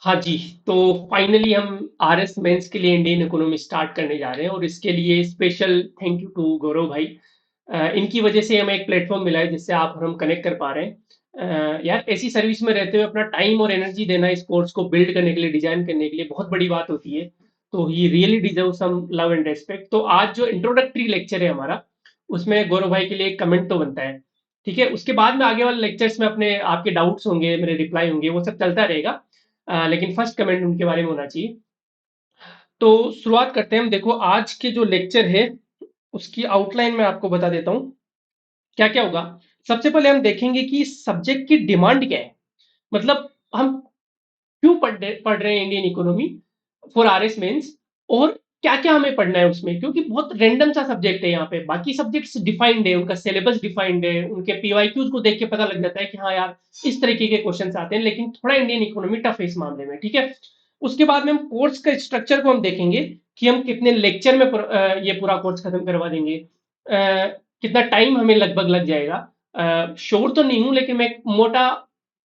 हाँ जी, तो फाइनली हम आरएस मेंस के लिए इंडियन इकोनॉमी स्टार्ट करने जा रहे हैं और इसके लिए स्पेशल थैंक यू टू गौरव भाई। इनकी वजह से हमें एक प्लेटफॉर्म मिला है जिससे आप और हम कनेक्ट कर पा रहे हैं। यार ऐसी सर्विस में रहते हुए अपना टाइम और एनर्जी देना इस कोर्स को बिल्ड करने के लिए, डिजाइन करने के लिए बहुत बड़ी बात होती है। तो ही really deserve some love and respect. तो आज जो इंट्रोडक्टरी लेक्चर है हमारा, उसमें गौरव भाई के लिए एक कमेंट तो बनता है। ठीक है, उसके बाद में आगे वाले लेक्चर्स में अपने आपके डाउट्स होंगे, मेरे रिप्लाई होंगे, वो सब चलता रहेगा। लेकिन फर्स्ट कमेंट उनके बारे में होना चाहिए। तो शुरुआत करते हैं हम। देखो आज के जो लेक्चर है उसकी आउटलाइन मैं आपको बता देता हूँ क्या क्या होगा। सबसे पहले हम देखेंगे कि सब्जेक्ट की डिमांड क्या है, मतलब हम क्यों पढ़ रहे हैं Indian economy for RS mains, और क्या क्या हमें पढ़ना है उसमें, क्योंकि बहुत रैंडम सा सब्जेक्ट है। यहाँ पे बाकी सब्जेक्ट्स डिफाइंड है, उनका सिलेबस डिफाइंड है, उनके पीवाईक्यूज को देख के पता लग जाता है कि हाँ यार इस तरीके के क्वेश्चंस आते हैं, लेकिन थोड़ा इंडियन इकोनॉमी टफ है इस मामले में। ठीक है, उसके बाद में हम कोर्स का स्ट्रक्चर को हम देखेंगे कि हम कितने लेक्चर में ये पूरा कोर्स खत्म करवा देंगे, कितना टाइम हमें लगभग लग जाएगा। श्योर तो नहीं हूं, लेकिन मैं एक मोटा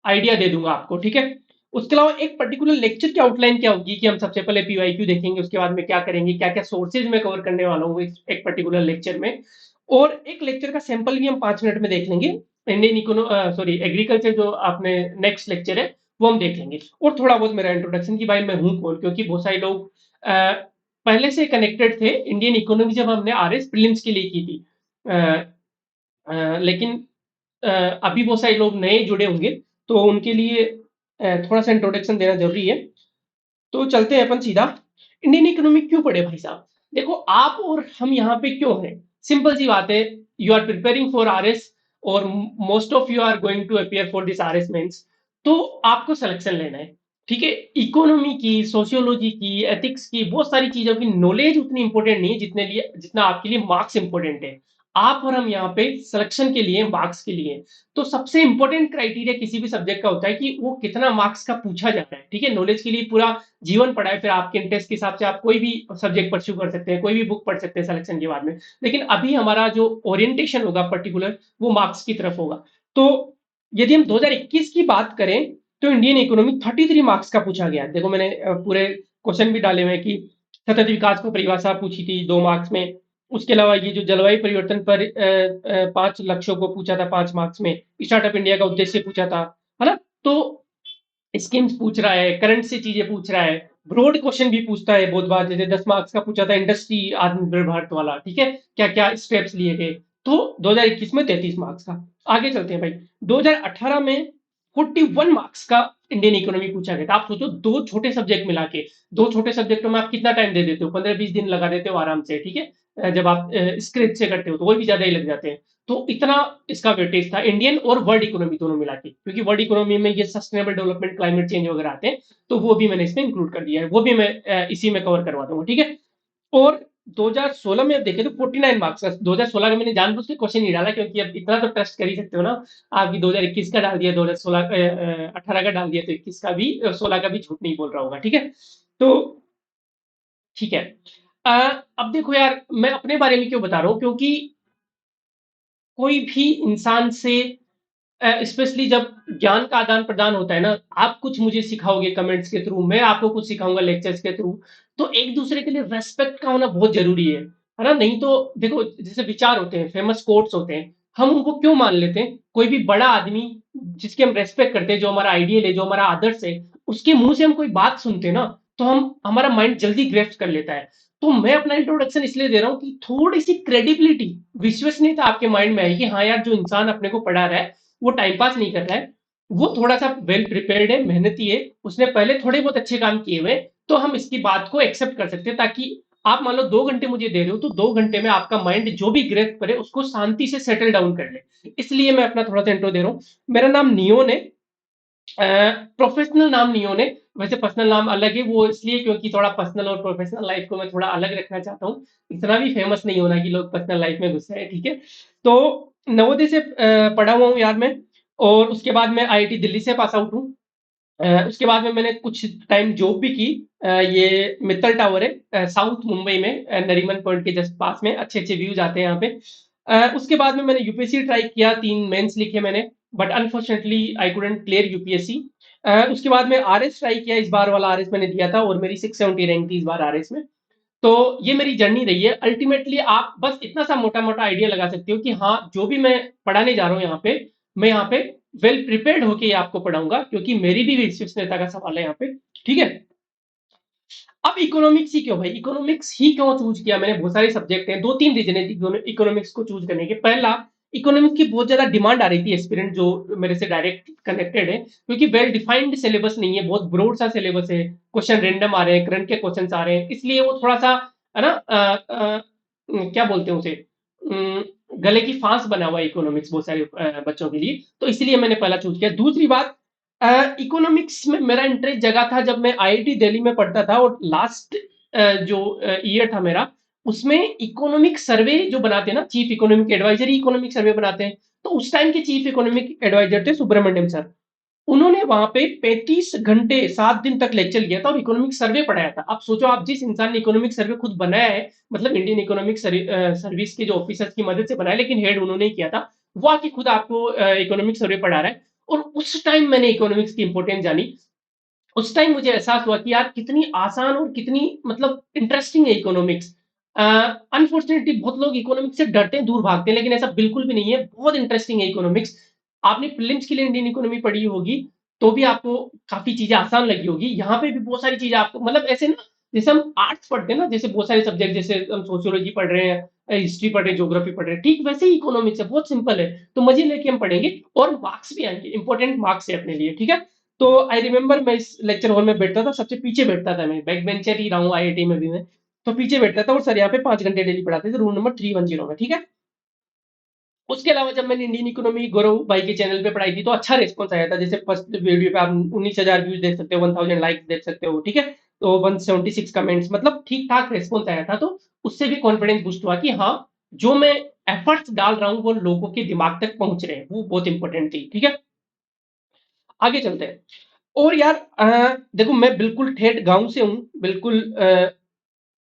आइडिया दे दूंगा आपको। ठीक है, उसके अलावा एक पर्टिकुलर लेक्चर की आउटलाइन क्या होगी कि हम सबसे पहले पीवाईक्यू देखेंगे, उसके बाद में क्या करेंगे, क्या क्या सोर्सेज में कवर करने वाला हूँ एक पर्टिकुलर लेक्चर में। और एक लेक्चर का सैंपल भी हम 5 मिनट में देख लेंगे। इंडियन इकोनो सॉरी एग्रीकल्चर जो आपने नेक्स्ट लेक्चर है वो हम देख लेंगे। और थोड़ा बहुत मेरा इंट्रोडक्शन की भाई मैं हूँ कौन, क्योंकि बहुत सारे लोग पहले से कनेक्टेड थे इंडियन इकोनॉमी जब हमने आरएस प्रीलिम्स के लिए की थी। लेकिन अ, अभी बहुत सारे लोग नए जुड़े होंगे, तो उनके लिए थोड़ा सा इंट्रोडक्शन देना जरूरी है। तो चलते हैं अपन सीधा। इंडियन इकोनॉमी क्यों पढ़े भाई साहब? देखो आप और हम यहाँ पे क्यों हैं, सिंपल सी बात है। You are preparing for RS और most of you are going to appear for this RS mains. तो आपको सिलेक्शन लेना है। ठीक है, इकोनॉमी की, सोशियोलॉजी की, एथिक्स की, बहुत सारी चीजों की नॉलेज उतनी इंपॉर्टेंट नहीं है जितना आपके लिए मार्क्स इंपॉर्टेंट है। आप और हम यहाँ पे सिलेक्शन के लिए, मार्क्स के लिए। तो सबसे इंपॉर्टेंट क्राइटेरिया किसी भी सब्जेक्ट का होता है कि वो कितना मार्क्स का पूछा जाता है। ठीक है, नॉलेज के लिए पूरा जीवन पढ़ा है, फिर आपके इंटरेस्ट के हिसाब से आप कोई भी सब्जेक्ट परस्यू कर सकते हैं, कोई भी बुक पढ़ सकते हैं सिलेक्शन के बाद में। लेकिन अभी हमारा जो ओरिएंटेशन होगा पर्टिकुलर, वो मार्क्स की तरफ होगा। तो यदि हम 2021 की बात करें तो इंडियन इकोनॉमी 33 मार्क्स का पूछा गया। देखो मैंने पूरे क्वेश्चन भी डाले हुए हैं कि सतत विकास को परिभाषा पूछी थी 2 मार्क्स में। उसके अलावा ये जो जलवायु परिवर्तन पर 5 लक्ष्यों को पूछा था 5 मार्क्स में। स्टार्टअप इंडिया का उद्देश्य पूछा था, है ना। तो स्कीम्स पूछ रहा है, करंट से चीजें पूछ रहा है, ब्रॉड क्वेश्चन भी पूछता है बहुत बार। जैसे 10 मार्क्स का पूछा था इंडस्ट्री आत्मनिर्भर भारत वाला। ठीक है, क्या क्या स्टेप्स लिए गए। तो 2021 में 33 मार्क्स का। आगे चलते हैं भाई। 2018 में 41 मार्क्स का इंडियन इकोनॉमी पूछा गया था। आप सोचो, दो छोटे सब्जेक्ट मिला के, दो छोटे सब्जेक्टों में आप कितना टाइम दे देते हो, 15-20 दिन लगा देते हो आराम से। ठीक है, जब आप स्क्रिप्ट से करते हो तो वो भी ज्यादा ही लग जाते हैं। तो इतना इसका वेटेज था इंडियन और वर्ल्ड इकोनॉमी दोनों मिला के, क्योंकि वर्ल्ड इकोनॉमी में ये सस्टेनेबल डेवलपमेंट, क्लाइमेट चेंज वगैरह आते हैं। तो वो भी मैंने इसमें इंक्लूड कर दिया है, वो भी मैं इसी में कवर करवा दूंगा। ठीक है, और 2016 में अब देखें तो 49 मार्क्स का। 2016 का मैंने जानबूझ के क्वेश्चन नहीं डाला, क्योंकि अब इतना तो ट्रस्ट कर ही सकते हो ना। आपकी 2021 का डाल दिया, 2016 18 का डाल दिया, तो 21 का भी, 16 का भी झूठ नहीं बोल रहा होगा। ठीक है, तो ठीक है। अ, अब देखो यार, मैं अपने बारे में क्यों बता रहा हूँ, क्योंकि कोई भी इंसान से, स्पेशली जब ज्ञान का आदान प्रदान होता है ना, आप कुछ मुझे सिखाओगे कमेंट्स के थ्रू, मैं आपको कुछ सिखाऊंगा लेक्चर्स के थ्रू। तो एक दूसरे के लिए रेस्पेक्ट का होना बहुत जरूरी है ना। नहीं तो देखो, जैसे विचार होते हैं, फेमस कोट्स होते हैं, हम उनको क्यों मान लेते हैं? कोई भी बड़ा आदमी जिसके हम रेस्पेक्ट करते हैं, जो हमारा आइडियल है, जो हमारा आदर्श है, उसके मुंह से हम कोई बात सुनते हैं ना, तो हम हमारा माइंड जल्दी ग्रेफ्ट कर लेता है। तो मैं अपना इंट्रोडक्शन इसलिए दे रहा हूँ कि थोड़ी सी क्रेडिबिलिटी, विश्वसनीयता आपके माइंड में आएगी। हाँ यार, जो इंसान अपने को पढ़ा रहा है वो टाइम पास नहीं कर रहा है, वो थोड़ा सा वेल प्रिपेयर्ड है, मेहनती है, उसने पहले थोड़े बहुत अच्छे काम किए हुए। तो हम इसकी बात को एक्सेप्ट कर सकते हैं, ताकि आप मान लो 2 घंटे मुझे दे रहे हो, तो 2 घंटे में आपका माइंड जो भी ग्रेप करे उसको शांति से सेटल डाउन कर ले। इसलिए मैं अपना थोड़ा सा इंट्रो दे रहा हूँ। मेरा नाम नियोन है, प्रोफेशनल नाम नियोन है। वैसे पर्सनल नाम अलग है, वो इसलिए क्योंकि थोड़ा पर्सनल और प्रोफेशनल लाइफ को मैं थोड़ा अलग रखना चाहता हूँ। इतना भी फेमस नहीं होना कि लोग पर्सनल लाइफ में घुस रहे हैं। ठीक है, तो नवोदय से पढ़ा हुआ हूँ यार मैं। और उसके बाद मैं आईआईटी दिल्ली से पास आउट हूँ। उसके बाद में मैंने कुछ टाइम जॉब भी की। ये मित्तल टावर है, साउथ मुंबई में, नरीमन पॉइंट के जस्ट पास में, अच्छे अच्छे व्यूज आते हैं यहाँ पे। उसके बाद में मैंने यूपीएससी ट्राई किया, 3 मेंस लिखे मैंने, but unfortunately I couldn't clear UPSC. उसके बाद में आरएस ट्राई किया, इस बार वाला आरएस मैंने दिया था और मेरी 670 रैंक थी इस बार आरएस में। तो ये मेरी जर्नी रही है। अल्टीमेटली आप बस इतना सा मोटा-मोटा आइडिया लगा सकते हो कि हाँ, जो भी मैं पढ़ाने जा रहा हूँ यहाँ पे, मैं यहाँ पे वेल प्रिपेयर्ड होके आपको पढ़ाऊँगा, क्योंकि मेरी भी विश्वसनीयता का सवाल है यहाँ पे, ठीक है? अब इकोनॉमिक्स ही क्यों भाई? इकोनॉमिक्स ही क्यों चूज़ किया मैंने? बहुत सारे सब्जेक्ट हैं, 2-3 रीज़न है इकोनॉमिक्स को चूज़ करने के। पहला, इकोनॉमिक्स की बहुत ज़्यादा डिमांड आ रही थी एस्पिरेंट जो मेरे से डायरेक्ट कनेक्टेड है, क्योंकि वेल डिफाइंड सिलेबस नहीं है, बहुत ब्रॉड सा सिलेबस है, क्वेश्चन रैंडम आ रहे हैं, करंट के क्वेश्चंस आ रहे हैं, इसलिए वो थोड़ा-सा है ना क्या बोलते हैं उसे उम, गले की फांस बना हुआ है इकोनॉमिक्स बहुत सारे बच्चों के लिए, तो इसलिए मैंने पहला चूज़ किया। दूसरी बात, इकोनॉमिक्स में मेरा इंटरेस्ट जगा था जब मैं आईआईटी दिल्ली में पढ़ता था और लास्ट जो ईयर था मेरा, उसमें इकोनॉमिक सर्वे जो बनाते हैं ना, चीफ इकोनॉमिक एडवाइजर ही इकोनॉमिक सर्वे बनाते हैं, तो उस टाइम के चीफ इकोनॉमिक एडवाइजर थे सुब्रमण्यम सर। उन्होंने वहां पे 35 घंटे 7 दिन तक लेक्चर लिया था और इकोनॉमिक सर्वे पढ़ाया था। आप सोचो, आप जिस इंसान ने इकोनॉमिक सर्वे खुद बनाया है, मतलब इंडियन इकोनॉमिक सर्विस के जो ऑफिसर्स की मदद से बनाया, लेकिन हेड उन्होंने ही किया था, वो आके खुद आपको इकोनॉमिक सर्वे पढ़ा रहा है। और उस टाइम मैंने इकोनॉमिक्स की इंपॉर्टेंस जानी। उस टाइम मुझे एहसास हुआ कि यार कितनी आसान और कितनी मतलब इंटरेस्टिंग है इकोनॉमिक्स। अनफॉर्चुनेटली बहुत लोग इकोनॉमिक्स से डरते हैं, दूर भागते हैं, लेकिन ऐसा बिल्कुल भी नहीं है, बहुत इंटरेस्टिंग है इकोनॉमिक्स। आपने प्रीलिम्स के लिए इंडियन इकोनॉमी पढ़ी होगी, तो भी आपको काफी चीजें आसान लगी होगी। यहाँ पे भी बहुत सारी चीजें आपको मतलब ऐसे ना, जैसे हम आर्ट्स पढ़ते हैं ना, जैसे बहुत सारे सब्जेक्ट, जैसे हम सोशियोलॉजी पढ़ रहे हैं, हिस्ट्री पढ़ रहे हैं, ज्योग्राफी पढ़ रहे हैं, ठीक वैसे ही इकोनॉमिक्स है, बहुत सिंपल है। तो मजे लेके हम पढ़ेंगे और मार्क्स भी आएंगे, इंपॉर्टेंट मार्क्स है अपने लिए, ठीक है। तो आई रिमेंबर मैं इस लेक्चर हॉल में बैठता था, सबसे पीछे बैठता था, मैं बैक बेंचर ही रहा हूँ आईआईटी में भी मैं। तो पीछे बैठता था और सर यहाँ पे 5 घंटे डेली पढ़ाते थे, रूम नंबर 310 में, ठीक है। उसके अलावा जब मैंने इंडियन इकोनॉमी गौरव भाई के चैनल पे पढ़ाई थी, तो अच्छा रिस्पॉन्स आया था। जैसे फर्स्ट वीडियो पे आप 19,000 व्यूज देख सकते हो, 1000 लाइक्स देख सकते हो, ठीक है। तो 176 कमेंट्स, मतलब ठीक ठाक रिस्पॉन्स आया था। तो उससे भी कॉन्फिडेंस बूस्ट हुआ कि हाँ, जो मैं एफर्ट्स डाल रहा हूँ वो लोगों के दिमाग तक पहुंच रहे हैं, वो बहुत इंपॉर्टेंट थी, ठीक है। आगे चलते हैं। और यार देखो, मैं बिल्कुल ठेठ गांव से हूँ, बिल्कुल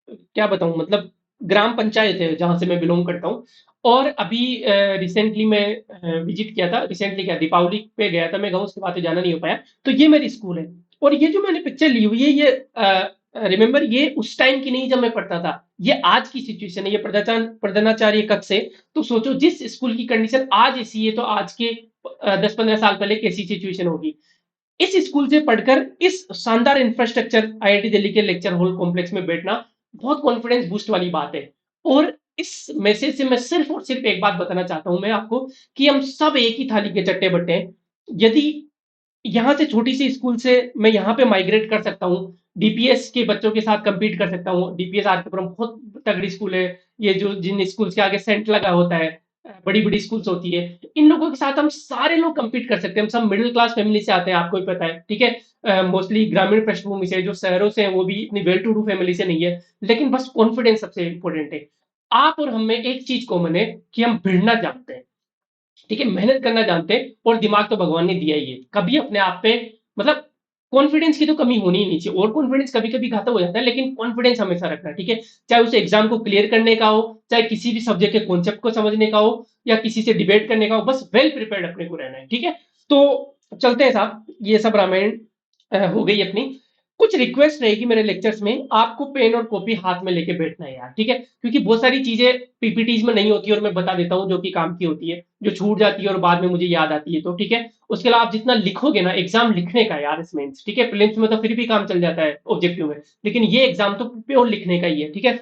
क्या बताऊँ, मतलब ग्राम पंचायत है जहाँ से मैं बिलॉन्ग करता हूँ। और अभी रिसेंटली मैं विजिट किया था, रिसेंटली क्या, दीपावली पे गया था मैं गाँव, उसके बाद तो जाना नहीं हो पाया। तो ये मेरी स्कूल है। और ये जो मैंने पिक्चर ली हुई है, ये रिमेंबर, ये उस टाइम की नहीं जब मैं पढ़ता था, ये आज की सिचुएशन है, ये प्रधानाचार्य कक्ष से। तो सोचो, जिस स्कूल की कंडीशन आज ऐसी है, तो आज के 10-15 साल पहले कैसी सिचुएशन होगी। इस स्कूल से पढ़कर इस शानदार इंफ्रास्ट्रक्चर आईआईटी दिल्ली के लेक्चर हॉल कॉम्प्लेक्स में बैठना बहुत कॉन्फिडेंस बूस्ट वाली बात है। और इस मैसेज से मैं सिर्फ और सिर्फ एक बात बताना चाहता हूं मैं आपको, कि हम सब एक ही थाली के चट्टे बट्टे हैं। यदि यहाँ से छोटी सी स्कूल से मैं यहाँ पे माइग्रेट कर सकता हूँ, डीपीएस के बच्चों के साथ compete कर सकता हूँ। डीपीएस आरकेपुरम बहुत तगड़ी स्कूल है। ये जो जिन स्कूल्स के आगे सेंट लगा होता है, बड़ी बड़ी स्कूल्स होती है, इन लोगों के साथ हम सारे लोग compete कर सकते हैं। हम सब मिडिल क्लास फैमिली से आते हैं, आपको भी पता है, ठीक है। मोस्टली ग्रामीण पृष्ठभूमि से, जो शहरों से हैं वो भी इतनी वेल टू डू फैमिली से नहीं है, लेकिन बस कॉन्फिडेंस सबसे इंपॉर्टेंट है। आप और हम में एक चीज कॉमन है, कि हम भिड़ना जानते हैं, ठीक है, मेहनत करना जानते हैं, और दिमाग तो भगवान ने दिया ही है। कभी अपने आप पे मतलब कॉन्फिडेंस की तो कमी होनी ही नहीं चाहिए। और कॉन्फिडेंस कभी कभी घातक हो जाता है, लेकिन कॉन्फिडेंस हमेशा रखना है, ठीक है। चाहे उसे एग्जाम को क्लियर करने का हो, चाहे किसी भी सब्जेक्ट के कॉन्सेप्ट को समझने का हो, या किसी से डिबेट करने का हो, बस वेल प्रिपेयर्ड अपने को रहना है, ठीक है। तो चलते हैं साहब, ये सब रामायण हो गई अपनी। कुछ रिक्वेस्ट रहेगी मेरे लेक्चर्स में, आपको पेन और कॉपी हाथ में लेके बैठना है यार, ठीक है, क्योंकि बहुत सारी चीजें पीपीटीज में नहीं होती, और मैं बता देता हूँ जो कि काम की होती है, जो छूट जाती है और बाद में मुझे याद आती है, तो ठीक है। उसके अलावा आप जितना लिखोगे ना, एग्जाम लिखने का यार इसमें, ठीक है, प्रीलिम्स में तो फिर भी काम चल जाता है ऑब्जेक्टिव में, लेकिन ये एग्जाम तो प्योर लिखने का ही है, ठीक है।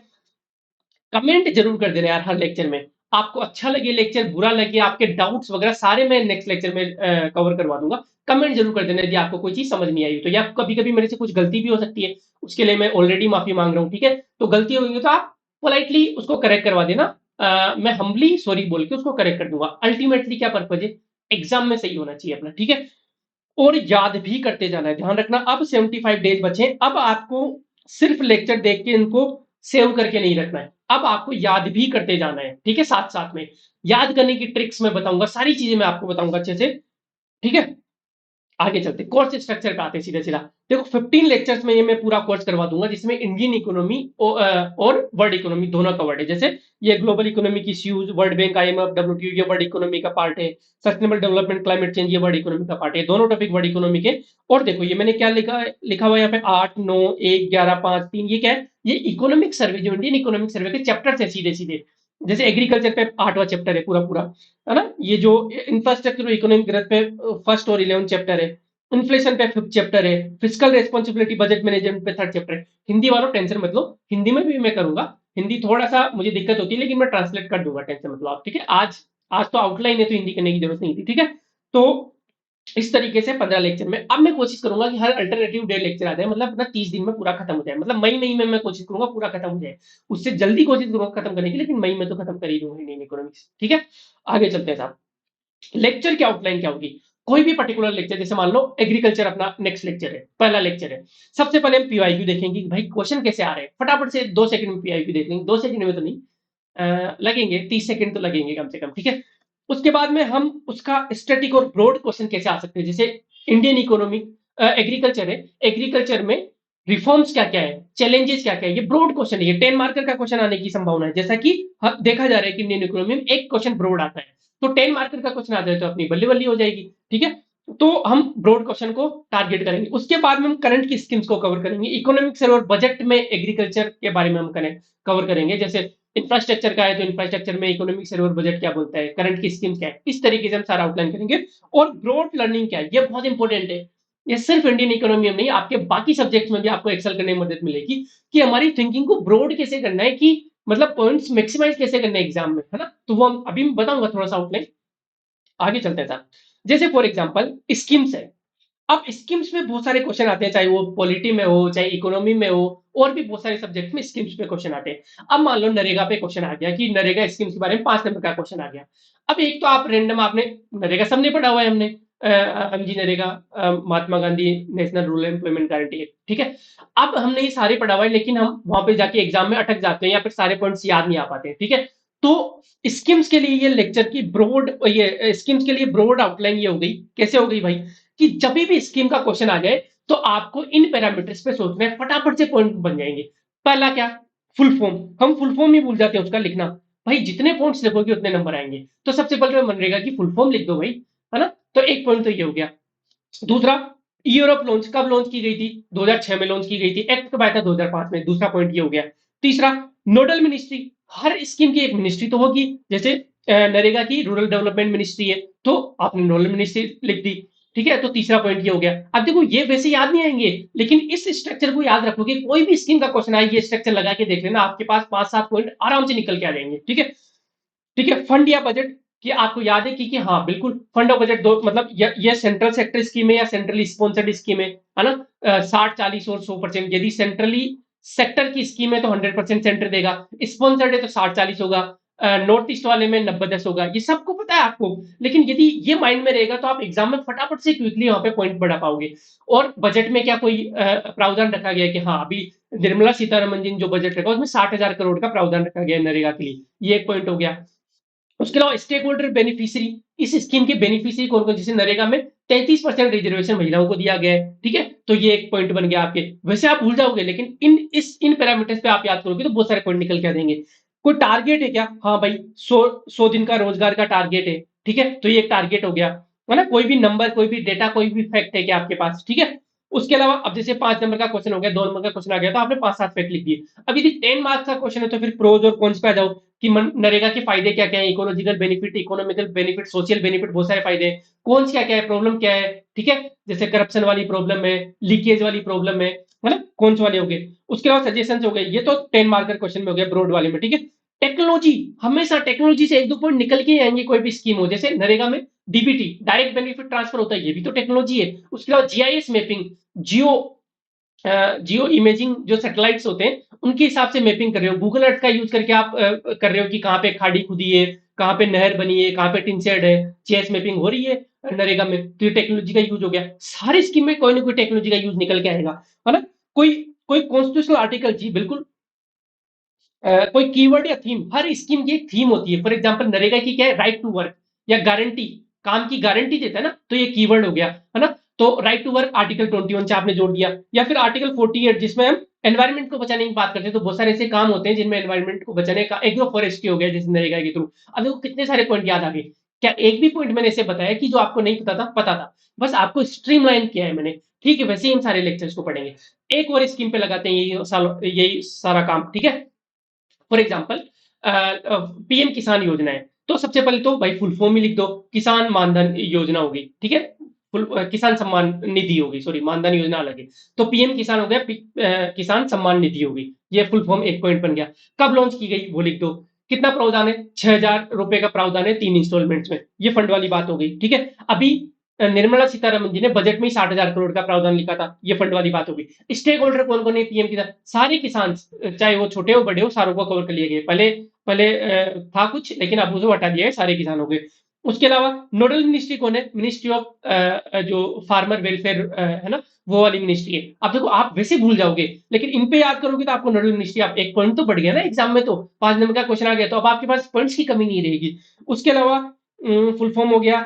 कमेंट जरूर कर देना यार हर लेक्चर में। आपको अच्छा लगे लेक्चर, बुरा लगे, आपके डाउट्स वगैरह सारे मैं नेक्स्ट लेक्चर में कवर करवा दूंगा। कमेंट जरूर कर देना यदि आपको कोई चीज समझ नहीं आई हो तो, या कभी कभी मेरे से कुछ गलती भी हो सकती है, उसके लिए मैं ऑलरेडी माफी मांग रहा हूँ, ठीक है। तो गलती होगी तो आप पोलाइटली उसको करेक्ट करवा देना। मैं हम्बली सॉरी बोल के उसको करेक्ट कर दूंगा। अल्टीमेटली क्या पर्पज है, एग्जाम में सही होना चाहिए अपना, ठीक है। और याद भी करते जाना है, ध्यान रखना, अब 75 डेज बचे, अब आपको सिर्फ लेक्चर देख के इनको सेव करके नहीं रखना है, अब आपको याद भी करते जाना है, ठीक है। साथ साथ में याद करने की ट्रिक्स मैं बताऊंगा, सारी चीजें मैं आपको बताऊंगा अच्छे से, ठीक है। आगे चलते कोर्स स्ट्रक्चर पे आते हैं सीधा सीधा। देखो 15 लेक्चर्स में ये मैं पूरा कोर्स करवा दूंगा, जिसमें इंडियन इकोनॉमी और वर्ल्ड इकोनॉमी दोनों कवर्ड है। जैसे ये global economic issues, world bank, IMF, WTO, ये वर्ल्ड इकोनॉमी का पार्ट है। सस्टेनेबल डेवलपमेंट, क्लाइमेट चेंज, ये वर्ल्ड इकोनॉमी का पार्ट है। दोनों टॉपिक वर्ल्ड इकोनॉमी के। और देखो ये मैंने क्या लिखा हुआ है यहाँ पे, 8 9 1 11 5 3, ये क्या है, ये इकोनॉमिक सर्वे, जो इंडियन इकोनॉमिक सर्वे के चैप्टर्स है सीधे सीधे। जैसे एग्रीकल्चर पे 8वां चैप्टर है पूरा पूरा, है ना। ये जो इंफ्रास्ट्रक्चर और इकोनॉमिक ग्रोथ पे फर्स्ट और 11 चैप्टर है। इन्फ्लेशन पे 5th चैप्टर है। फिजिकल रेस्पॉन्सिबिलिटी, बजट मैनेजमेंट पे 3rd चैप्टर है। हिंदी वालों टेंशन मत लो, हिंदी में भी मैं करूंगा। हिंदी थोड़ा सा मुझे दिक्कत होती है, लेकिन मैं ट्रांसलेट कर दूंगा, टेंशन मत लो आप, ठीक है। आज आज तो आउटलाइन है, तो हिंदी करने की जरूरत नहीं थी, ठीक है। तो इस तरीके से 15 लेक्चर में अब मैं कोशिश करूंगा कि हर अल्टरनेटिव डे लेक्चर आ जाए, मतलब अपना 30 दिन में पूरा खत्म हो जाए, मतलब मई में मैं कोशिश करूंगा पूरा खत्म हो जाए। उससे जल्दी कोशिश करूंगा खत्म करने की, लेकिन मई में तो खत्म कर ही दूंगा इंडियन इकोनॉमिक्स, ठीक है। आगे चलते हैं साहब। लेक्चर की आउटलाइन क्या होगी, कोई भी पर्टिकुलर लेक्चर, जैसे मान लो एग्रीकल्चर अपना नेक्स्ट लेक्चर है, पहला लेक्चर है। सबसे पहले हम पीवाईक्यू देखेंगे कि भाई क्वेश्चन कैसे आ रहे हैं, फटाफट से 2 सेकंड में पीवाईक्यू देख लेंगे, 2 सेकंड में तो नहीं, लगेंगे 30 सेकंड तो लगेंगे कम से कम, ठीक है। उसके बाद में हम उसका स्टैटिक और ब्रॉड क्वेश्चन कैसे आ सकते हैं, जैसे इंडियन इकोनॉमी, एग्रीकल्चर है, एग्रीकल्चर में रिफॉर्म्स क्या क्या है, चैलेंजेस क्या क्या है, ये ब्रॉड क्वेश्चन है, ये 10 मार्कर का क्वेश्चन आने की संभावना है। जैसा कि देखा जा रहा है कि इंडियन इकोनॉमी में एक क्वेश्चन ब्रॉड आता है, तो 10 मार्कर का क्वेश्चन आ जाए तो अपनी बल्ली बल्ली हो जाएगी, ठीक है। तो हम ब्रॉड क्वेश्चन को टारगेट करेंगे। उसके बाद में हम करंट की स्कीम्स को कवर करेंगे, इकोनॉमिक्स और बजट में एग्रीकल्चर के बारे में हम कवर करेंगे। जैसे इंफ्रास्ट्रक्चर का है तो इंफ्रास्ट्रक्चर में इकोनॉमिक सर्वर बजट क्या बोलता है, करंट की स्कीम क्या है, इस तरीके से हम सारा आउटलाइन करेंगे। और ब्रॉड लर्निंग क्या है, ये बहुत इंपॉर्टेंट है। ये सिर्फ इंडियन इकोनॉमी में नहीं, आपके बाकी सब्जेक्ट्स में भी आपको एक्सेल करने में मदद मिलेगी कि हमारी थिंकिंग को ब्रॉड कैसे करना है, कि मतलब पॉइंट्स मैक्सिमाइज कैसे करना है एग्जाम में, है ना। तो वो हम अभी मैं बताऊंगा थोड़ा सा आउटलाइन। आगे चलते हैं साहब। जैसे फॉर एग्जाम्पल स्कीम्स है। अब स्कीम्स में बहुत सारे क्वेश्चन आते हैं, चाहे वो पॉलिटी में हो, चाहे इकोनॉमी में हो, और भी बहुत सारे सब्जेक्ट में स्कीम्स पे क्वेश्चन आते हैं। अब मान लो नरेगा पे क्वेश्चन आ गया, कि नरेगा स्कीम्स के बारे में 5 नंबर का क्वेश्चन आ गया। अब एक तो आप रैंडम, आपने नरेगा सबने पढ़ा हुआ है, हमने MG NREGA, Mahatma Gandhi national rural employment guarantee act, ठीक है। अब हमने ये सारे पढ़ा हुआ है, लेकिन हम वहां पे जाके एग्जाम में अटक जाते हैं, या फिर सारे पॉइंट्स याद नहीं आ पाते हैं, ठीक है। तो स्कीम्स के लिए ये लेक्चर की ब्रॉड, ये स्कीम्स के लिए ब्रॉड आउटलाइन ये हो गई, कैसे हो गई भाई, कि जब भी स्कीम का क्वेश्चन आ जाए तो आपको इन पैरामीटर्स पे सोचना है, फटाफट से पॉइंट बन जाएंगे। पहला क्या, फुल फॉर्म, हम फुल फॉर्म ही भूल जाते हैं उसका लिखना। भाई जितने पॉइंट्स लिखोगे उतने नंबर आएंगे, तो सबसे पहले मनरेगा की फुल फॉर्म लिख दो भाई, है ना। तो एक पॉइंट तो ये हो गया। दूसरा, यूरोप लॉन्च कब लॉन्च की गई थी, 2006 में लॉन्च की गई थी, एक्ट कब आया था, 2005 में, दूसरा पॉइंट ये हो गया। तीसरा, नोडल मिनिस्ट्री, हर स्कीम की एक मिनिस्ट्री तो होगी, जैसे नरेगा की रूरल डेवलपमेंट मिनिस्ट्री है, तो आपने नोडल मिनिस्ट्री लिख दी, ठीक है। तो तीसरा पॉइंट ये हो गया। अब देखो ये वैसे याद नहीं आएंगे, लेकिन इस स्ट्रक्चर को याद रखोगे, कोई भी स्कीम का क्वेश्चन आए, ये स्ट्रक्चर लगा के देख लेना, आपके पास 5-7 पॉइंट आराम से निकल के आ जाएंगे, ठीक है। ठीक है, फंड या बजट, कि आपको याद है कि हाँ बिल्कुल, फंड और बजट दो, मतलब ये सेंट्रल सेक्टर स्कीम है या सेंट्रली स्पॉन्सर्ड स्कीम है ना। 60-40 और 100%, यदि सेंट्रली सेक्टर की स्कीम है तो 100% सेंटर देगा, स्पॉन्सर्ड है तो 60-40 होगा, नॉर्थ ईस्ट वाले में 90-10 होगा, ये सबको पता है आपको। लेकिन यदि ये माइंड में रहेगा तो आप एग्जाम में फटाफट से क्विकली वहां पे पॉइंट बढ़ा पाओगे। और बजट में क्या कोई प्रावधान रखा गया है कि हाँ अभी निर्मला सीतारमन जी ने जो बजट रखा उसमें 60,000 करोड़ का प्रावधान रखा गया है नरेगा के लिए, ये एक पॉइंट हो गया। उसके अलावा स्टेक होल्डर बेनिफिशियरी, इस स्कीम के बेनिफिशियरी कौन कौन, जैसे नरेगा में 33% रिजर्वेशन महिलाओं को दिया गया है, ठीक है। तो ये एक पॉइंट बन गया आपके। वैसे आप भूल जाओगे, लेकिन इन पैरामीटर्स पे आप याद करोगे तो बहुत सारे पॉइंट निकल के आ जाएंगे। कोई टारगेट है क्या, हाँ भाई 100 दिन का रोजगार का टारगेट है, ठीक है, तो ये एक टारगेट हो गया, है ना। कोई भी नंबर, कोई भी डेटा, कोई भी फैक्ट है क्या आपके पास, ठीक है। उसके अलावा अब जैसे 5 नंबर का क्वेश्चन हो गया, 2 नंबर का क्वेश्चन आ गया, तो आपने 5-7 फैक्ट लिख दिए। अब यदि 10 मार्क्स का क्वेश्चन है तो फिर प्रोज और कॉन्स पे आ जाओ, कि नरेगा के फायदे क्या क्या है, ecological benefit, economical benefit, social benefit, बहुत सारे फायदे हैं। कौन क्या क्या है, प्रॉब्लम क्या है, ठीक है, जैसे करप्शन वाली प्रॉब्लम है, लीकेज वाली प्रॉब्लम है ना, कौन से वाले हो गए। उसके बाद सजेशन हो गए, ये तो 10 मार्कर क्वेश्चन में हो गया ब्रॉड वाले में, ठीक है। टेक्नोलॉजी, हमेशा टेक्नोलॉजी से 1-2 पॉइंट निकल के आएंगे, कोई भी स्कीम हो, जैसे नरेगा में डीबीटी, डायरेक्ट बेनिफिट ट्रांसफर होता है, ये भी तो टेक्नोलॉजी है। उसके बाद GIS mapping, Jio Jio imaging, जो सैटेलाइट्स होते हैं उनके हिसाब से मैपिंग कर रहे हो, गूगल अर्थ का यूज करके आप कर रहे हो कि कहाँ पे खाड़ी खुदी है, कहाँ पे नहर बनी है, कहाँ पे टिन शेड है, जीआईएस मैपिंग हो रही है नरेगा में, तो ये टेक्नोलॉजी का यूज हो गया। सारी स्कीम में कोई ना कोई टेक्नोलॉजी का यूज निकल के आएगा, है ना। कोई कोई कॉन्स्टिट्यूशनल आर्टिकल, जी बिल्कुल। कोई कीवर्ड या थीम, हर स्कीम की एक थीम होती है। फॉर एग्जांपल नरेगा की क्या है, राइट टू वर्क या गारंटी, काम की गारंटी देता है ना, तो ये कीवर्ड हो गया, है ना। तो राइट टू वर्क आर्टिकल 21 से आपने जोड़ दिया, या फिर आर्टिकल 48 जिसमें हम एनवायरमेंट को बचाने की बात करते हैं। तो बहुत सारे ऐसे काम होते हैं जिनमें एनवायरमेंट को बचाने का, एग्रो फॉरेस्ट्री हो गया जिस नरेगा के थ्रू। अब देखो कितने सारे पॉइंट याद आ गए। क्या एक भी पॉइंट मैंने ऐसे बताया कि जो आपको नहीं पता था, पता था, बस आपको स्ट्रीमलाइन किया है मैंने। ठीक है, वैसे ही इन सारे लेक्चर्स को पढ़ेंगे। एक और स्कीम पे लगाते हैं यही सारा काम, ठीक है। फॉर एग्जाम्पल पीएम किसान योजना है, तो सबसे पहले तो भाई फुल फॉर्म ही लिख दो, किसान मानधन योजना होगी, ठीक है। किसान सम्मान निधि होगी, सॉरी मानधन योजना अलग है। तो पीएम किसान हो गया, किसान सम्मान निधि होगी, ये फुल फॉर्म एक पॉइंट बन गया। कब लॉन्च की गई वो लिख दो। कितना प्रावधान है, 6,000 रुपए का प्रावधान है 3 इंस्टॉलमेंट्स में, ये फंड वाली बात हो गई, ठीक है। अभी निर्मला सीतारमन जी ने बजट में ही 60,000 करोड़ का प्रावधान लिखा था, ये फंड वाली बात होगी। स्टेक होल्डर कौन कौन है पीएम किसान, सारे किसान, चाहे वो छोटे हो बड़े हो, सारों को कवर कर लिए गए। पहले पहले था कुछ, लेकिन अब उसे हटा दिया है, सारे किसान हो गए। उसके अलावा नोडल मिनिस्ट्री कौन है, मिनिस्ट्री ऑफ जो फार्मर वेलफेयर है ना, वो वाली मिनिस्ट्री है। अब देखो आप वैसे भूल जाओगे, लेकिन इन पे याद करोगे तो आपको नोडल मिनिस्ट्री, आप एक पॉइंट तो बढ़ गया ना एग्जाम में, तो 5 नंबर का क्वेश्चन आ गया, तो अब आपके पास पॉइंट्स की कमी नहीं रहेगी। उसके अलावा फुल फॉर्म हो गया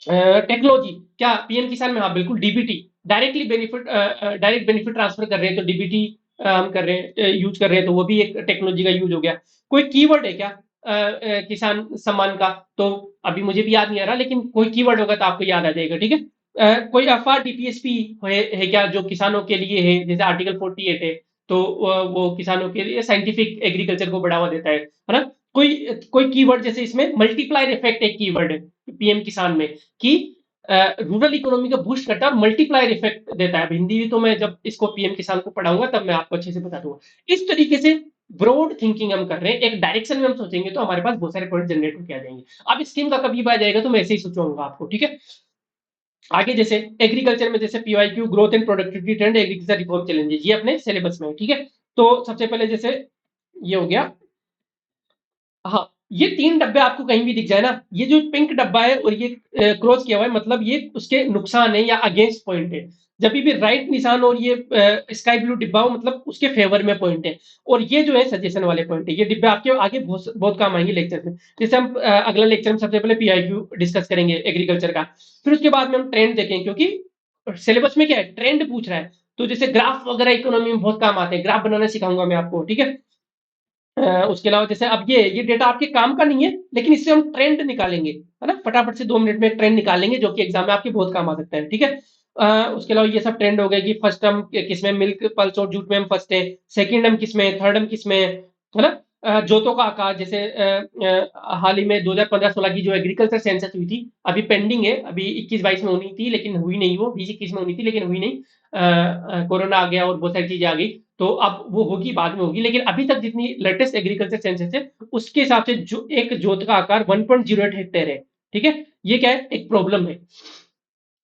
टेक्नोलॉजी, क्या पीएम किसान में, हाँ बिल्कुल DBT, directly benefit, direct benefit transfer कर रहे हैं, तो डीबीटी हम कर रहे हैं, यूज कर रहे हैं, तो वो भी एक टेक्नोलॉजी का यूज हो गया। कोई कीवर्ड है क्या किसान सम्मान का, तो अभी मुझे भी याद नहीं आ रहा, लेकिन कोई कीवर्ड होगा तो आपको याद आ जाएगा, ठीक है। कोई एफआर डीपीएसपी है क्या, जो किसानों के लिए है, जैसे आर्टिकल 48 है, तो वो किसानों के लिए साइंटिफिक एग्रीकल्चर को बढ़ावा देता है ना। कोई कोई कीवर्ड, जैसे इसमें मल्टीप्लायर इफेक्ट एक कीवर्ड है पीएम किसान में, कि रूरल इकोनॉमी को बूस्ट करता है और मल्टीप्लायर इफेक्ट देता है। अब हिंदी तो मैं जब इसको पीएम किसान को पढ़ाऊंगा तब मैं आपको अच्छे से बता दूंगा। इस तरीके से ब्रॉड थिंकिंग हम कर रहे हैं, एक डायरेक्शन में हम सोचेंगे तो हमारे पास बहुत सारे पॉइंट जनरेट होकर आ जाएंगे। अब स्कीम का कभी आ जाएगा तो मैं ऐसे ही सोचूंगा आपको, ठीक है। आगे जैसे एग्रीकल्चर में, जैसे PYQ growth and productivity trend agriculture reform challenges, ये अपने सिलेबस में है, ठीक है। तो सबसे पहले जैसे ये हो गया, हाँ, ये 3 डब्बे आपको कहीं भी दिख जाए ना, ये जो पिंक डब्बा है और ये क्रॉस किया हुआ है, मतलब ये उसके नुकसान है या अगेंस्ट पॉइंट है। जब भी राइट निशान और ये स्काई ब्लू डिब्बा हो, मतलब उसके फेवर में पॉइंट है। और ये जो है सजेशन वाले पॉइंट है, ये डिब्बे आपके आगे बहुत बहुत काम आएंगे लेक्चर में। जैसे हम अगला लेक्चर में सबसे पहले पीआईक्यू डिस्कस करेंगे एग्रीकल्चर का, फिर उसके बाद में हम ट्रेंड देखेंगे, क्योंकि सिलेबस में क्या है, ट्रेंड पूछ रहा है। तो जैसे ग्राफ वगैरह इकोनॉमी में बहुत काम आते हैं, ग्राफ बनाना सिखाऊंगा मैं आपको, ठीक है। उसके अलावा जैसे अब ये डेटा आपके काम का नहीं है, लेकिन इससे हम ट्रेंड निकालेंगे, है ना, फटाफट से 2 मिनट में ट्रेंड निकालेंगे, जो कि एग्जाम में आपके बहुत काम आ सकता है, ठीक है। उसके अलावा ये सब ट्रेंड हो गए कि फर्स्ट हम किसमें, मिल्क पल्स और जूट में हम फर्स्ट है, सेकंड हम किसमें, थर्ड हम किसमें, है ना। जोतों का आकार, जैसे हाल ही में 2015-16 की जो एग्रीकल्चर सेंसस हुई थी, अभी पेंडिंग है, अभी 21-22 में होनी थी लेकिन हुई नहीं, वो 20-21 में होनी थी लेकिन हुई नहीं, कोरोना आ गया और बहुत सारी चीजें आ गई, तो अब वो होगी, बाद में होगी। लेकिन अभी तक जितनी लेटेस्ट एग्रीकल्चर सेंसस है, उसके हिसाब से जो एक जोत का आकार 1.08 हेक्टेयर है, ठीक है। ये क्या है, एक प्रॉब्लम है।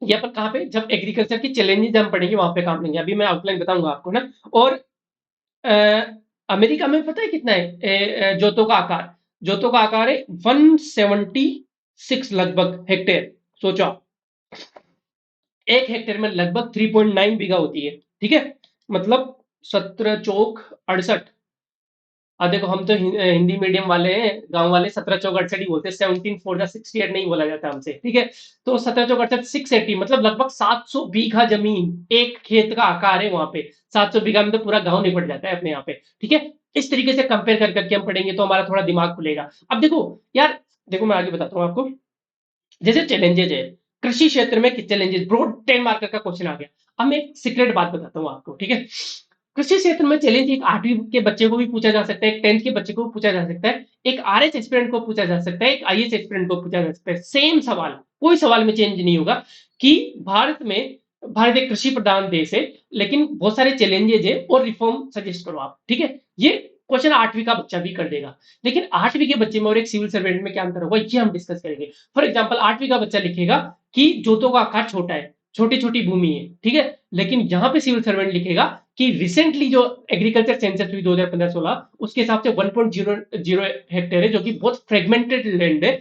ये अपन कहाँ पे, जब एग्रीकल्चर की चैलेंजेस हम पढ़ेंगे वहां पे काम लेंगे, अभी मैं आउटलाइन बताऊंगा आपको ना। और अ, अमेरिका में पता है कितना है जोतों का आकार, जोतों का आकार है 176 लगभग हेक्टेयर। सोचो आप, एक हेक्टेयर में लगभग 3.9 बीघा होती है, ठीक है। मतलब 17 चौक 68। अब देखो हम तो हिंदी मीडियम वाले हैं, गांव वाले 17 चौक 68 ही बोलते हैं, 17 4 जा 68 नहीं बोला जाता हमसे, ठीक है। तो 17 चौक 68 680, मतलब लगभग 700 बीघा जमीन एक खेत का आकार है वहां पे। 700 बीघा में तो पूरा गांव निपट जाता है अपने यहाँ पे, ठीक है। इस तरीके से कंपेयर कर करके हम पढ़ेंगे तो हमारा थोड़ा दिमाग खुलेगा। अब देखो यार, देखो मैं आगे बताता हूँ आपको, जैसे चैलेंजेज है कृषि क्षेत्र में, चैलेंजेस ब्रॉड 10 मार्कर का क्वेश्चन आ गया। अब मैं एक सीक्रेट बात बताता हूँ आपको, ठीक है। कृषि क्षेत्र में चैलेंज एक 8वीं के बच्चे को भी पूछा जा सकता है, एक 10th के बच्चे को भी पूछा जा सकता है, एक आरएस एस्पिरेंट को पूछा जा सकता है, एक आईएएस एस्पिरेंट को पूछा जा सकता है। सेम सवाल, कोई सवाल में चेंज नहीं होगा कि भारत एक कृषि प्रधान देश है, लेकिन बहुत सारे चैलेंजेज है और रिफॉर्म सजेस्ट करो आप, ठीक है। ये क्वेश्चन 8वीं का बच्चा भी कर देगा। लेकिन 8वीं के बच्चे में और एक सिविल सर्वेंट में क्या अंतर होगा, ये हम डिस्कस करेंगे। फॉर एग्जाम्पल 8वीं का बच्चा लिखेगा कि जोतों का आकार छोटा है, छोटी छोटी भूमि है, ठीक है। लेकिन यहां पे सिविल सर्वेंट लिखेगा कि रिसेंटली जो एग्रीकल्चर सेंसस हुई 2015-16, उसके हिसाब से 1.00 हेक्टेयर है, जो कि बहुत फ्रेगमेंटेड लैंड है,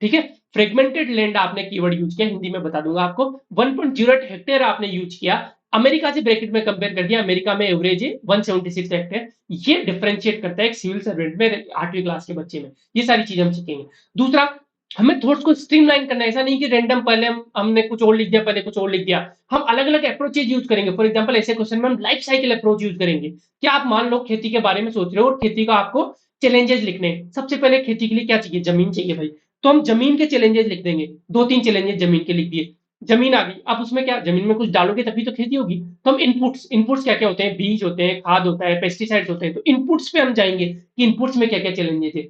ठीक है। फ्रेगमेंटेड लैंड आपने कीवर्ड यूज किया, हिंदी में बता दूंगा आपको। 1.08 हेक्टेयर आपने यूज किया, अमेरिका से ब्रैकेट में कंपेयर कर दिया, अमेरिका में एवरेज है 176 हेक्टेयर। ये डिफरेंशिएट करता है एक सिविल सर्वेंट में 8वीं क्लास के बच्चे में। ये सारी चीजें हम सीखेंगे। दूसरा, हमें थॉट्स को स्ट्रीमलाइन करना है, ऐसा नहीं कि रैंडम पहले हमने कुछ और लिख दिया, पहले कुछ और लिख दिया। हम अलग-अलग अप्रोचेज़ यूज़ करेंगे। फॉर एग्जांपल ऐसे क्वेश्चन में हम लाइफ साइकिल अप्रोच यूज़ करेंगे। क्या आप मान लो खेती के बारे में सोच रहे हो और खेती का आपको चैलेंजेस लिखने हैं। सबसे पहले खेती के लिए क्या चाहिए? ज़मीन चाहिए भाई। तो हम ज़मीन के चैलेंजेस लिख देंगे। 2-3 चैलेंजेस ज़मीन के लिख दिए। ज़मीन आ गई, अब उसमें क्या ज़मीन में कुछ डालोगे तभी तो खेती होगी। तो हम इनपुट्स क्या-क्या होते हैं? बीज होते हैं, खाद होता है, पेस्टिसाइड्स होते हैं। तो इनपुट्स पे हम जाएँगे कि इनपुट्स में क्या-क्या चैलेंजेस है।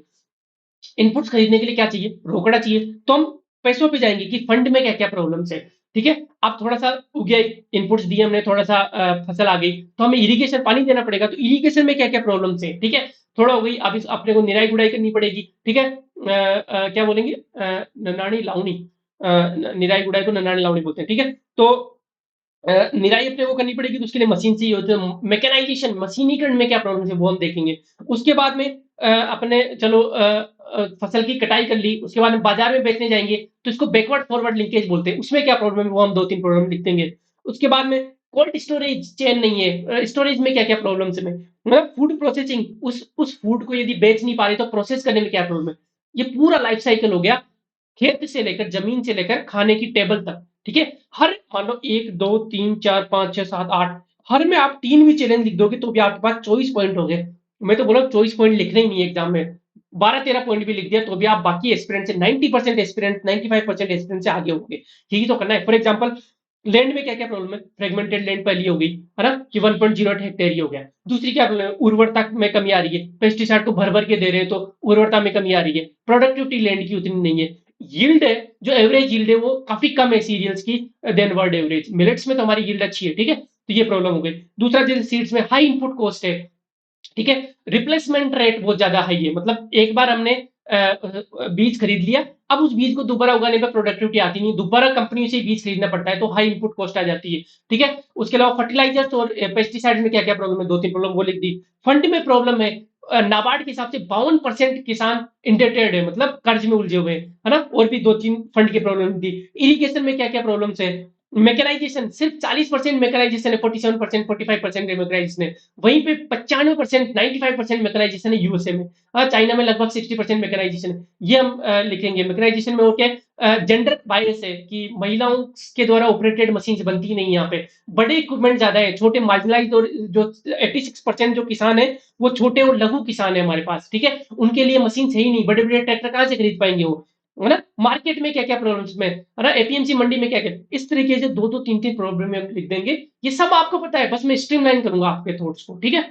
इनपुट्स खरीदने के लिए क्या चाहिए? रोकड़ा चाहिए। तो हम पैसों पे जाएँगे कि फंड में क्या-क्या प्रॉब्लम्स है, ठीक है? अब थोड़ा-सा उग गया, इनपुट्स दिए हमने, थोड़ा-सा फसल आ गई, तो हमें इरिगेशन पानी देना पड़ेगा, तो इरिगेशन में क्या-क्या प्रॉब्लम्स हैं, ठीक है? थोड़ा हो गई, अब इस अपने को निराई-गुड़ाई करनी पड़ेगी, ठीक है? क्या बोलेंगे? ननाणी-लावणी, निराई-गुड़ाई को ननाणी-लावणी बोलते हैं, ठीक है? तो निराई अपने को करनी पड़ेगी, तो उसके लिए मशीन चाहिए होती है। मैकेनाइजेशन, मशीनीकरण में क्या प्रॉब्लम है वो हम देखेंगे। उसके बाद में अपने चलो फसल की कटाई कर ली, उसके बाद में बाजार में बेचने जाएँगे, तो इसको बैकवर्ड फॉरवर्ड लिंकेज बोलते हैं। उसमें क्या प्रॉब्लम है वो हम 2-3 प्रॉब्लम लिख देंगे। उसके बाद में कोल्ड स्टोरेज चेन नहीं है, स्टोरेज में क्या-क्या प्रॉब्लम्स है, मतलब फूड प्रोसेसिंग, उस फूड को यदि बेच नहीं पा रहे तो प्रोसेस करने में क्या प्रॉब्लम है। ये पूरा लाइफ साइकिल हो गया, खेत से लेकर, जमीन से लेकर खाने की टेबल तक, ठीक है? हर मान लो 1, 2, 3, 4, 5, 6, 7, 8, हर में आप 3 भी चैलेंज लिख दोगे तो भी आपके पास 24 पॉइंट हो गए। मैं तो बोल रहा हूँ 24 पॉइंट लिखने ही नहीं है एग्जाम में। 12-13 पॉइंट भी लिख दिया तो भी आप बाकी एस्पिरेंट से 90% एस्पिरेंट, 95% एस्पिरेंट से आगे होंगे। यही तो करना है। फॉर एग्जांपल लैंड में क्या-क्या प्रॉब्लम है? फ्रेगमेंटेड लैंड पहली हो गई, है ना? कि 1.08 हेक्टेयर ही हो गया। दूसरी क्या प्रॉब्लम है? उर्वरता में कमी आ रही है। पेस्टिसाइड को भर-भर के दे रहे हैं तो उर्वरता में कमी आ रही है। प्रोडक्टिविटी लैंड की उतनी नहीं है। यील्ड है, जो एवरेज यील्ड है वो काफी कम है सीरियल्स की देन वर्ल्ड एवरेज। मिलेट्स में तो हमारी यील्ड अच्छी है, ठीक है? तो ये प्रॉब्लम हो गई। दूसरा, जैसे सीड्स में हाई इनपुट कॉस्ट है, ठीक है? रिप्लेसमेंट रेट बहुत ज्यादा हाई है, मतलब एक बार हमने बीज खरीद लिया, अब उस बीज को दोबारा उगाने पर प्रोडक्टिविटी आती नहीं, दोबारा कंपनी से बीज खरीदना पड़ता है, तो हाई इनपुट कॉस्ट आ जाती है, ठीक है? उसके अलावा फर्टिलाइजर्स और पेस्टिसाइड में क्या क्या प्रॉब्लम है, 2-3 प्रॉब्लम वो लिख दी। फंड में प्रॉब्लम है, नाबार्ड के हिसाब से 52% किसान इंडेटेड है, मतलब कर्ज में उलझे हुए हैं, है ना? और भी 2-3 फंड की प्रॉब्लम दी। इरिगेशन में क्या क्या प्रॉब्लम है, मैकेनाइजेशन सिर्फ 40% मैकेनाइजेशन है, 47%, 45% मैकेनाइजेशन है। वहीं पे 95%, 95% मैकेनाइजेशन है यूएसए में। चाइना में लगभग 60% मैकेनाइजेशन है। ये हम लिखेंगे। मैकेनाइजेशन में वो क्या है, जेंडर बायस है कि महिलाओं के द्वारा ऑपरेटेड मशीन बनती नहीं है यहाँ पे। बड़े इक्विपमेंट ज्यादा है, छोटे मार्जिनलाइज, और जो 86% जो किसान है वो छोटे और लघु किसान है हमारे पास, ठीक है? उनके लिए मशीन सही नहीं, बड़े बड़े ट्रैक्टर कहाँ से खरीद पाएंगे वो, है ना? मार्केट में क्या क्या प्रॉब्लम्स में, है ना? एपीएमसी मंडी में क्या क्या, इस तरीके से 2-2, 3-3 प्रॉब्लम हम लिख देंगे। ये सब आपको पता है, बस मैं स्ट्रीमलाइन करूंगा आपके थॉट्स को, ठीक है?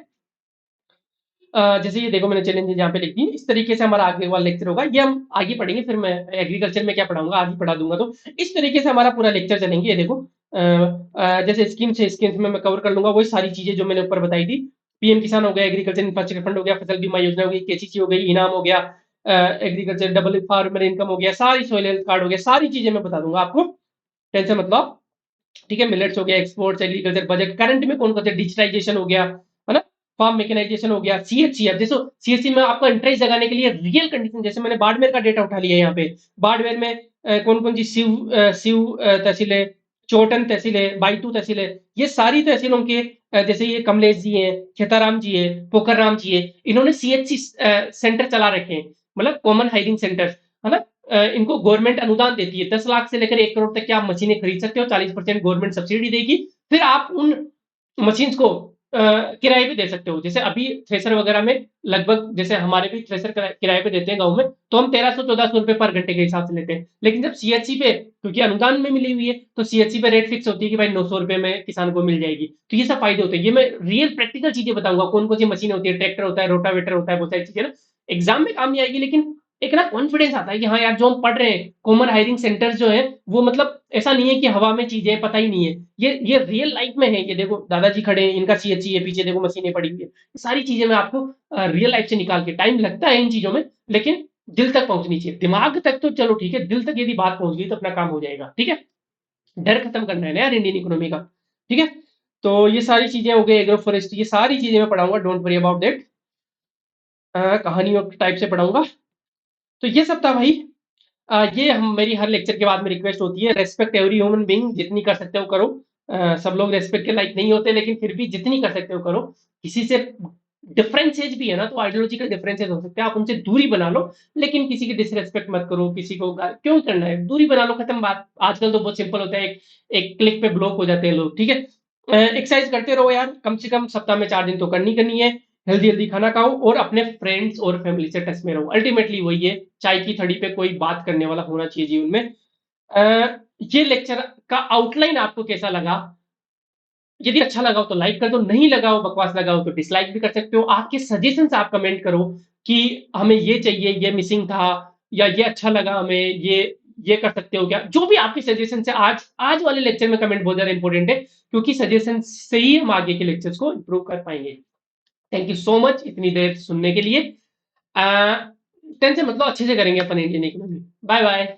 जैसे ये देखो मैंने चैलेंजेस यहाँ पे लिख दी, इस तरीके से हमारा आगे वाला लेक्चर होगा। ये हम आगे पढ़ेंगे, फिर मैं एग्रीकल्चर में क्या पढ़ाऊंगा आगे पढ़ा दूंगा। तो इस तरीके से हमारा पूरा लेक्चर चलेंगे। ये देखो जैसे स्कीम्स है, स्कीम्स में मैं कवर कर लूंगा वही सारी चीजें जो मैंने ऊपर बताई थी। पीएम किसान हो गया, एग्रीकल्चर इंफ्रास्ट्रक्चर फंड हो गया, फसल बीमा योजना हो गई, केसीसी हो गई, इनाम हो गया, एग्रीकल्चर डबल फार्मर इनकम हो गया, सारी सोइल हेल्थ कार्ड हो गया, सारी चीजें मैं बता दूंगा आपको, टेंशन मतलब, ठीक है? मिलेट्स हो गया, एक्सपोर्ट्स, एग्रीकल्चर बजट, करंट में कौन कौन से, डिजिटाइजेशन हो गया, है ना? फार्म मैकेनाइजेशन हो गया, सीएचसी। अब जैसे सीएचसी में आपको इंटरेस्ट जगाने के लिए रियल कंडीशन, जैसे मैंने बाड़मेर का डेटा उठा लिया यहाँ पे। बाड़मेर में कौन कौन सी शिव तहसील है, चोटन तहसील है, बाइतू तहसील है। ये सारी तहसीलों के जैसे ये कमलेश जी हैं, खेताराम जी है, पोखर राम जी है, इन्होंने सीएचसी सेंटर चला रखे हैं, मतलब कॉमन हायरिंग सेंटर, है ना? इनको गवर्नमेंट अनुदान देती है, 10 लाख से लेकर 1 करोड़ तक की आप मशीनें खरीद सकते हो, 40% गवर्नमेंट सब्सिडी देगी। फिर आप उन मशीन्स को किराए पे दे सकते हो। जैसे अभी थ्रेसर वगैरह में लगभग, जैसे हमारे भी थ्रेसर किराए पे देते हैं गाँव में, तो हम 1300-1400 रुपए पर घंटे के हिसाब से लेते हैं। लेकिन जब सीएचसी पे, क्योंकि अनुदान में मिली हुई है, तो सीएचसी पे रेट फिक्स होती है कि भाई 900 रुपए में किसान को मिल जाएगी। तो ये सब फायदे होते हैं। ये मैं रियल प्रैक्टिकल चीजें बताऊंगा, कौन कौन सी मशीन होती है, ट्रैक्टर होता है, रोटावेटर होता है, बहुत सारी चीजें ना एग्जाम में काम नहीं आएगी, लेकिन एक ना कॉन्फिडेंस आता है कि हाँ यार जो हम पढ़ रहे हैं, कॉमन हायरिंग सेंटर्स जो है वो, मतलब ऐसा नहीं है कि हवा में चीजें पता ही नहीं है, ये रियल लाइफ में है। ये देखो दादाजी खड़े हैं, इनका सीएचसी है, पीछे देखो मशीनें पड़ी हुई है। ये सारी चीजें मैं आपको रियल लाइफ से निकाल के, टाइम लगता है इन चीजों में, लेकिन दिल तक पहुंचनी चाहिए। दिमाग तक तो चलो ठीक है, दिल तक यदि बात पहुंच गई तो अपना काम हो जाएगा, ठीक है? डर खत्म करना है ना यार इंडियन इकोनॉमी का, ठीक है? तो ये सारी चीजें हो गई, एग्रो फॉरेस्ट, ये सारी चीजें मैं पढ़ाऊंगा, डोंट वरी अबाउट दैट। कहानियों टाइप से पढ़ाऊंगा। तो ये सब था भाई। ये हम, मेरी हर लेक्चर के बाद में रिक्वेस्ट होती है, रेस्पेक्ट एवरी ह्यूमन बीइंग, जितनी कर सकते हो करो। सब लोग रेस्पेक्ट के लायक नहीं होते, लेकिन फिर भी जितनी कर सकते हो करो। किसी से डिफरेंसेज भी है ना, तो आइडियोलॉजिकल डिफरेंसेज हो सकते हैं, आप उनसे दूरी बना लो, लेकिन किसी की डिसरेस्पेक्ट मत करो, किसी को क्यों करना है, दूरी बना लो, खत्म बात। आजकल तो बहुत सिंपल होता है, एक क्लिक पे ब्लॉक हो जाते हैं लोग, ठीक है। एक्सरसाइज करते रहो यार, कम से कम सप्ताह में 4 दिन तो करनी करनी है। हेल्दी हेल्दी खाना खाओ और अपने फ्रेंड्स और फैमिली से टच में रहो, अल्टीमेटली वही है, चाय की थड़ी पे कोई बात करने वाला होना चाहिए जीवन में। ये लेक्चर का आउटलाइन आपको कैसा लगा? यदि अच्छा लगा हो तो लाइक कर दो, नहीं लगा हो, बकवास लगा हो तो डिसलाइक भी कर सकते हो। आपके सजेशंस आप कमेंट करो कि हमें ये चाहिए, ये मिसिंग था, या ये अच्छा लगा हमें, ये कर सकते हो क्या, जो भी आपके सजेशन है। आज आज वाले लेक्चर में कमेंट बहुत ज्यादा इंपॉर्टेंट है, क्योंकि सजेशन से ही हम आगे के लेक्चर्स को इंप्रूव कर पाएंगे। थैंक यू सो मच इतनी देर सुनने के लिए। टेंशन मतलब अच्छे से करेंगे अपन इंडियन इकोनॉमी। Bye bye.